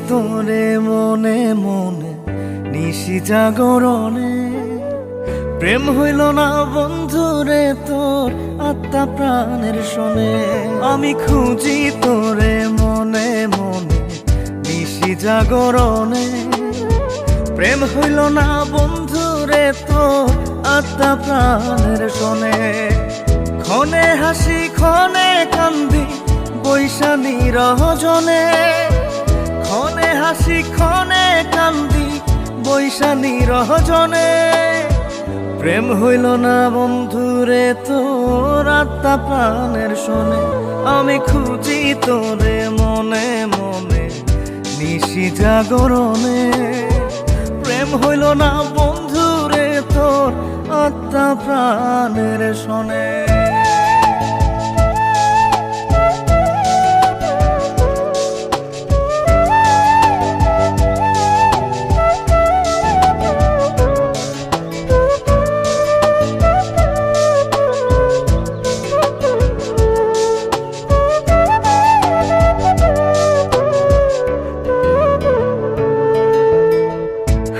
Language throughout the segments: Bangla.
তোরে মনে মনে নিশি জাগরণে, প্রেম হইল না বন্ধুরে তোর আত্মা প্রাণের শোনে। আমি খুঁজি তোরে মনে মনে নিশি জাগরণে, প্রেম হইল না বন্ধুরে তোর আত্মা প্রাণের শোনে। ক্ষণে হাসি ক্ষণে কান্দি বৈশানী রহজনে, ক্ষণে হাসি ক্ষণে কান্দি বৈশানী রহজনে। প্রেম হইল না বন্ধুরে তোর আত্মা প্রাণের শোনে। আমি খুঁজি তোরে মনে মনে নিশি জাগরণে, প্রেম হইল না বন্ধুরে তোর আত্মা প্রাণের শোনে।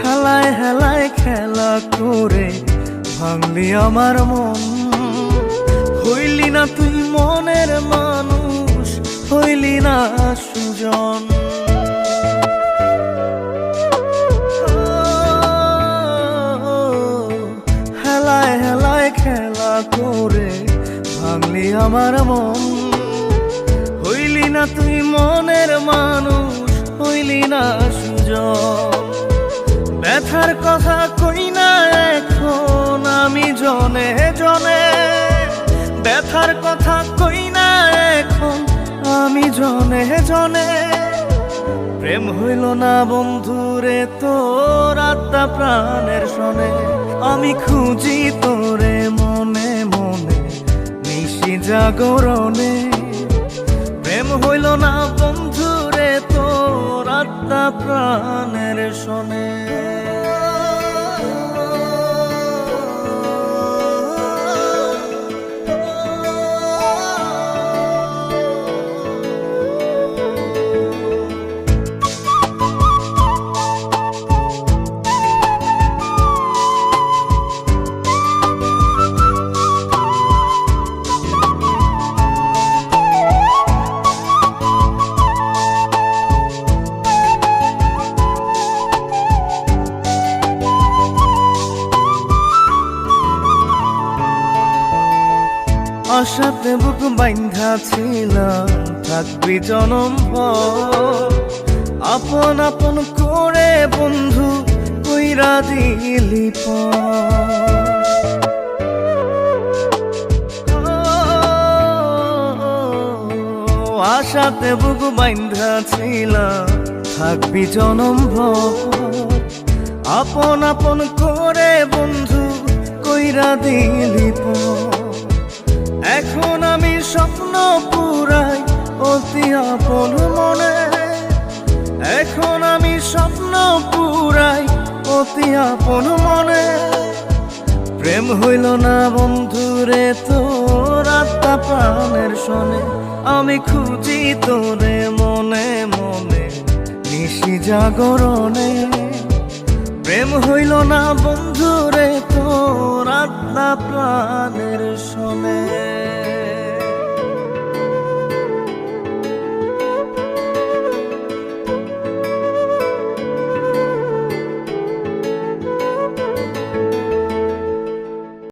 হেলায় হেলায় খেলা করে ভাঙলি আমার মন, হইলি না তুই মনের মানুষ, হইলি না সুজন। হেলায় হেলায় খেলা করে ভাঙলি আমার মন, হইলি না তুই মনের মানুষ, হইলি না সুজন। ব্যথার কথা কই না এখন আমি জনে জনে, ব্যথার কথা কই না এখন আমি জনে জনে। প্রেম হইল না বন্ধুরে তোর আত্মা প্রাণের শোনে। আমি খুঁজি তোরে মনে মনে নিশি জাগরণে, প্রেম হইল না বন্ধুরে তোর আত্মা প্রাণের শোনে। আশাতে বুক বাইন্ধা ছিলাম থাকবি জনম ভর, আপন আপন করে বন্ধু কইরা দিলি পর। আশাতে বুক বাইন্ধা ছিলাম থাকবি জনম ভর, আপন আপন করে বন্ধু কইরা দিলি পর। এখন আমি স্বপ্ন পুরাই অতি আপন মনে, এখন আমি স্বপ্ন পুরাই অতি আপন মনে। প্রেম হইল না বন্ধুরে তোর আত্মা প্রাণের শোনে। আমি খুঁজি তোরে মনে মনে নিশি জাগরণে, প্রেম হইল না বন্ধুরে তোর আত্মা প্রাণের শোনে।